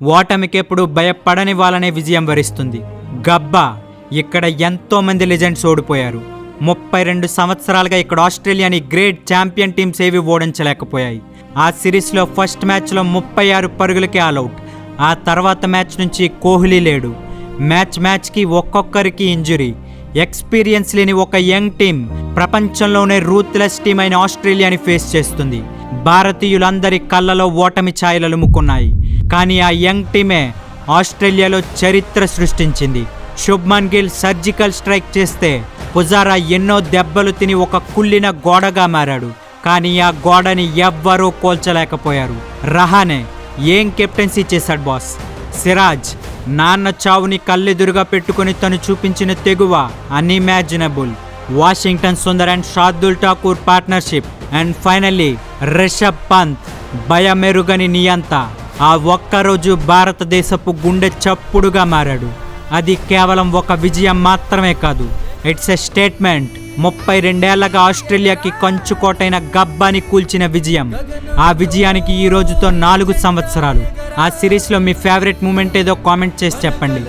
ఓటమికెప్పుడు భయపడని వాళ్ళనే విజయం వరిస్తుంది. గబ్బా ఇక్కడ ఎంతో మంది లెజెండ్స్ ఓడిపోయారు. 32 సంవత్సరాలుగా ఇక్కడ ఆస్ట్రేలియాని గ్రేట్ ఛాంపియన్ టీమ్స్ ఏవి ఓడించలేకపోయాయి. ఆ సిరీస్లో ఫస్ట్ మ్యాచ్లో 36 పరుగులకే ఆల్అవుట్. ఆ తర్వాత మ్యాచ్ నుంచి కోహ్లీ లేడు. మ్యాచ్కి ఒక్కొక్కరికి ఇంజురీ. ఎక్స్పీరియన్స్ లేని ఒక యంగ్ టీం ప్రపంచంలోనే రూత్లెస్ టీం అయిన ఆస్ట్రేలియాని ఫేస్ చేస్తుంది. భారతీయులందరి కళ్ళలో ఓటమి ఛాయలలుముకున్నాయి. కానీ ఆ యంగ్ టీమే ఆస్ట్రేలియాలో చరిత్ర సృష్టించింది. శుభ్మన్ గిల్ సర్జికల్ స్ట్రైక్ చేస్తే పుజారా ఎన్నో దెబ్బలు తిని ఒక కుళ్ళిన గోడగా మారాడు. కానీ ఆ గోడని ఎవ్వరూ కోల్చలేకపోయారు. రహానే ఏం కెప్టెన్సీ చేశాడు బాస్. సిరాజ్ నాన్న చావుని కళ్ళెదురుగా పెట్టుకుని తను చూపించిన తెగువ unimaginable. Washington Sundar and Shardul Thakur partnership. And finally Rishabh Pant భయమెరుగని నియంత. ఆ ఒక్కరోజు భారతదేశపు గుండె చప్పుడుగా మారాడు. అది కేవలం ఒక విజయం మాత్రమే కాదు, ఇట్స్ ఎ స్టేట్మెంట్. 32 ఏళ్లగా ఆస్ట్రేలియాకి కంచుకోటైన గబ్బాని కూల్చిన విజయం. ఆ విజయానికి ఈ రోజుతో 4 సంవత్సరాలు. ఆ సిరీస్లో మీ ఫేవరెట్ మూమెంట్ ఏదో కామెంట్ చేసి చెప్పండి.